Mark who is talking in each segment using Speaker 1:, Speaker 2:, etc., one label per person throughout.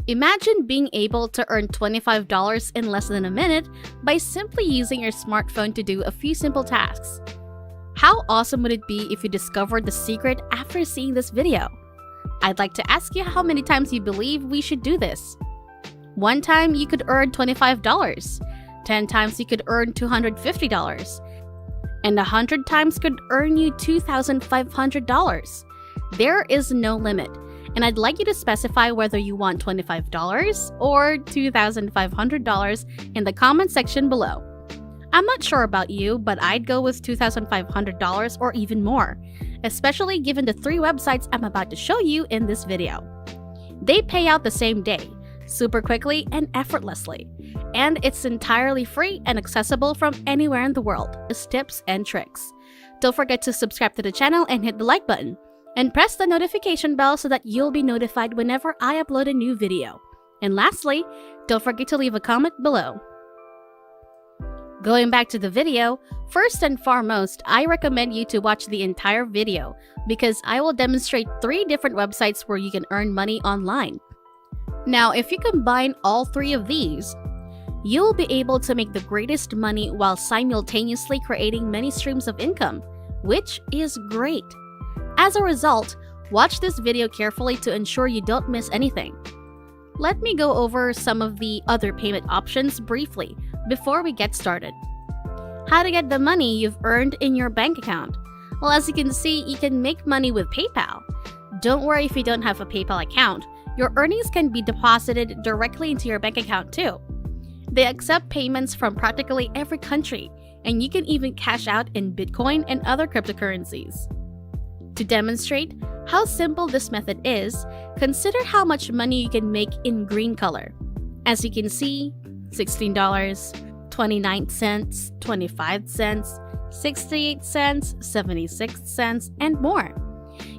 Speaker 1: Imagine being able to earn $25 in less than a minute by simply using your smartphone to do a few simple tasks. How awesome would it be if you discovered the secret after seeing this video? I'd like to ask you how many times you believe we should do this. One time you could earn $25, 10 times you could earn $250, and 100 times could earn you $2,500. There is no limit, and I'd like you to specify whether you want $25 or $2,500 in the comment section below. I'm not sure about you, but I'd go with $2,500 or even more, especially given the 3 websites I'm about to show you in this video. They pay out the same day, super quickly and effortlessly, and it's entirely free and accessible from anywhere in the world. Just tips and tricks. Don't forget to subscribe to the channel and hit the like button, and press the notification bell so that you'll be notified whenever I upload a new video. And lastly, don't forget to leave a comment below. Going back to the video, first and foremost, I recommend you to watch the entire video because I will demonstrate 3 different websites where you can earn money online. Now, if you combine all 3 of these, you'll be able to make the greatest money while simultaneously creating many streams of income, which is great. As a result, watch this video carefully to ensure you don't miss anything. Let me go over some of the other payment options briefly before we get started. How to get the money you've earned in your bank account. Well, as you can see, you can make money with PayPal. Don't worry if you don't have a PayPal account. Your earnings can be deposited directly into your bank account too. They accept payments from practically every country, and you can even cash out in Bitcoin and other cryptocurrencies. To demonstrate how simple this method is, consider how much money you can make in green color. As you can see, $16, 29 cents, 25 cents, 68 cents, 76 cents, and more.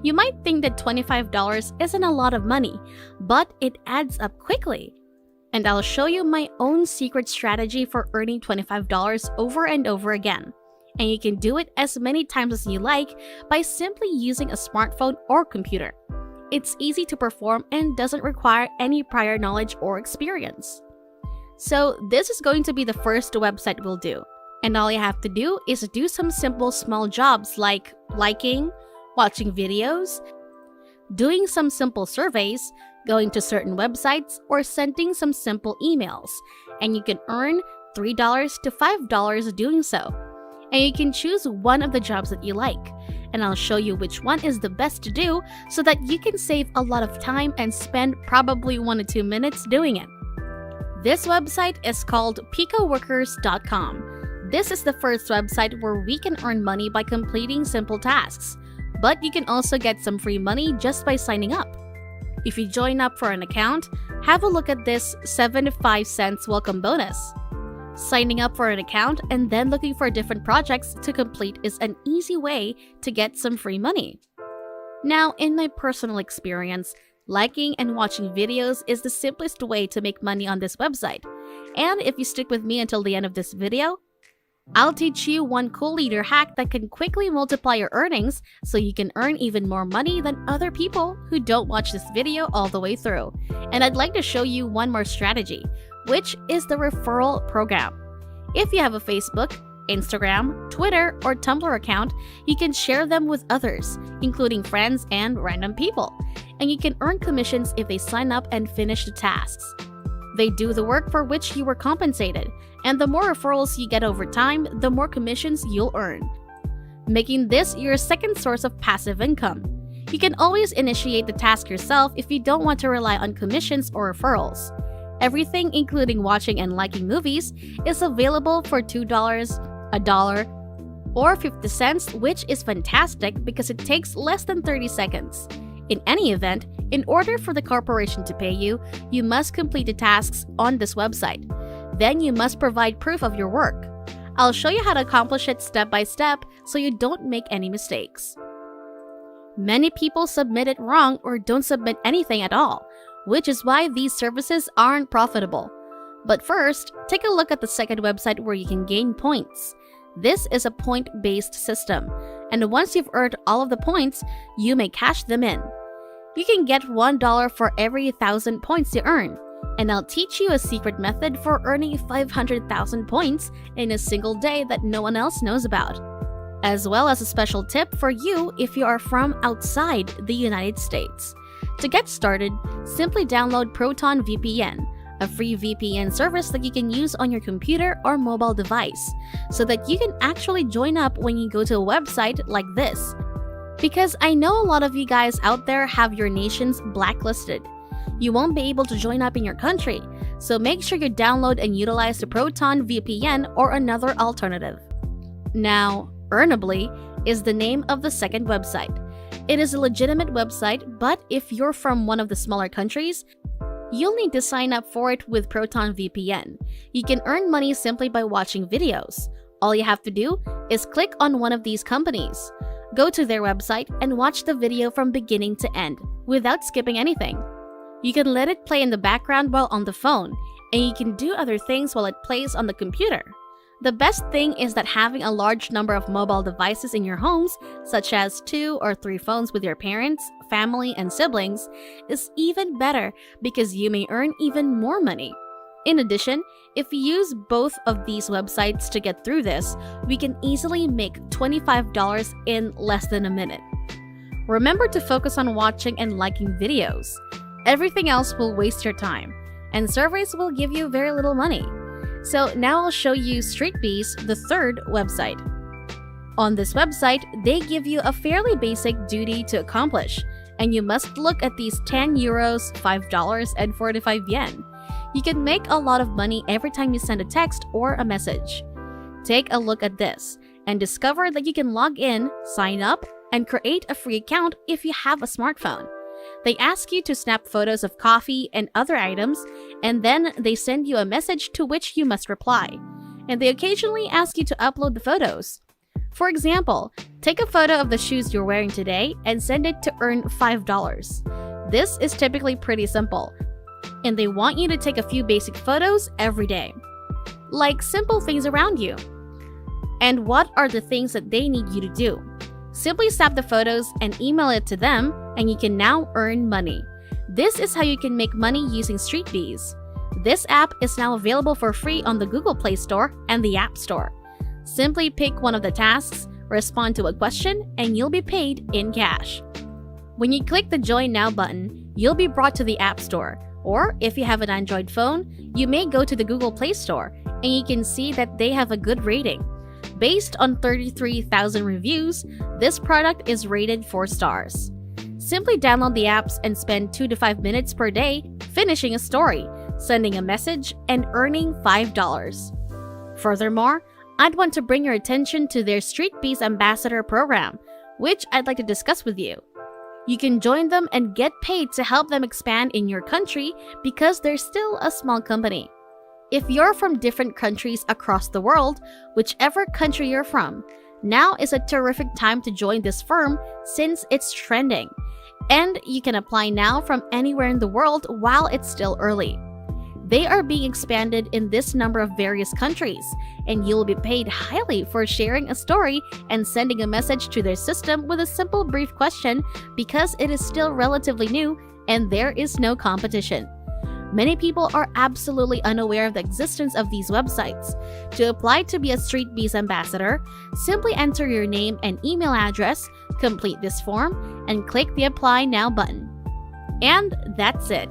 Speaker 1: You might think that $25 isn't a lot of money, but it adds up quickly. And I'll show you my own secret strategy for earning $25 over and over again. And you can do it as many times as you like by simply using a smartphone or computer. It's easy to perform and doesn't require any prior knowledge or experience. So this is going to be the first website we'll do. And all you have to do is do some simple small jobs like liking, watching videos, doing some simple surveys, going to certain websites, or sending some simple emails. And you can earn $3 to $5 doing so. And you can choose one of the jobs that you like. And I'll show you which one is the best to do so that you can save a lot of time and spend probably 1 to 2 minutes doing it. This website is called picoworkers.com. This is the first website where we can earn money by completing simple tasks. But you can also get some free money just by signing up. If you join up for an account, have a look at this 75 cents welcome bonus. Signing up for an account and then looking for different projects to complete is an easy way to get some free money. Now, in my personal experience, liking and watching videos is the simplest way to make money on this website. And if you stick with me until the end of this video, I'll teach you one cool leader hack that can quickly multiply your earnings so you can earn even more money than other people who don't watch this video all the way through. And I'd like to show you one more strategy, which is the referral program. If you have a Facebook, Instagram, Twitter, or Tumblr account, you can share them with others, including friends and random people. And you can earn commissions if they sign up and finish the tasks. They do the work for which you were compensated, and the more referrals you get over time, the more commissions you'll earn, making this your second source of passive income. You can always initiate the task yourself if you don't want to rely on commissions or referrals. Everything, including watching and liking movies, is available for $2, $1, or 50 cents, which is fantastic because it takes less than 30 seconds. In any event, in order for the corporation to pay you, you must complete the tasks on this website. Then you must provide proof of your work. I'll show you how to accomplish it step by step so you don't make any mistakes. Many people submit it wrong or don't submit anything at all, which is why these services aren't profitable. But first, take a look at the second website where you can gain points. This is a point-based system, and once you've earned all of the points, you may cash them in. You can get $1 for every 1,000 points you earn, and I'll teach you a secret method for earning 500,000 points in a single day that no one else knows about, as well as a special tip for you if you are from outside the United States. To get started, simply download Proton VPN, a free VPN service that you can use on your computer or mobile device, so that you can actually join up when you go to a website like this. Because I know a lot of you guys out there have your nations blacklisted. You won't be able to join up in your country, so make sure you download and utilize the Proton VPN or another alternative. Now, Earnably is the name of the second website. It is a legitimate website, but if you're from one of the smaller countries, you'll need to sign up for it with Proton VPN. You can earn money simply by watching videos. All you have to do is click on one of these companies. Go to their website and watch the video from beginning to end without skipping anything. You can let it play in the background while on the phone, and you can do other things while it plays on the computer. The best thing is that having a large number of mobile devices in your homes, such as 2 or 3 phones with your parents, family, and siblings, is even better because you may earn even more money. In addition, if you use both of these websites to get through this, we can easily make $25 in less than a minute. Remember to focus on watching and liking videos. Everything else will waste your time, and surveys will give you very little money. So now I'll show you StreetBees, the third website. On this website, they give you a fairly basic duty to accomplish, and you must look at these 10 euros, $5, and 45 yen. You can make a lot of money every time you send a text or a message. Take a look at this and discover that you can log in, sign up, and create a free account if you have a smartphone. They ask you to snap photos of coffee and other items, and then they send you a message to which you must reply. And they occasionally ask you to upload the photos. For example, take a photo of the shoes you're wearing today and send it to earn $5. This is typically pretty simple, and they want you to take a few basic photos every day, like simple things around you. And what are the things that they need you to do? Simply snap the photos and email it to them, and you can now earn money. This is how you can make money using StreetBees. This app is now available for free on the Google Play Store and the App Store. Simply pick one of the tasks, respond to a question, and you'll be paid in cash. When you click the Join Now button, you'll be brought to the App Store. Or if you have an Android phone, you may go to the Google Play Store, and you can see that they have a good rating. Based on 33,000 reviews, this product is rated 4 stars. Simply download the apps and spend 2 to 5 minutes per day finishing a story, sending a message, and earning $5. Furthermore, I'd want to bring your attention to their StreetBees Ambassador program, which I'd like to discuss with you. You can join them and get paid to help them expand in your country because they're still a small company. If you're from different countries across the world, whichever country you're from, now is a terrific time to join this firm since it's trending. And you can apply now from anywhere in the world while it's still early. They are being expanded in this number of various countries, and you'll be paid highly for sharing a story and sending a message to their system with a simple brief question because it is still relatively new and there is no competition. Many people are absolutely unaware of the existence of these websites. To apply to be a StreetBees ambassador, simply enter your name and email address, complete this form, and click the Apply Now button. And that's it.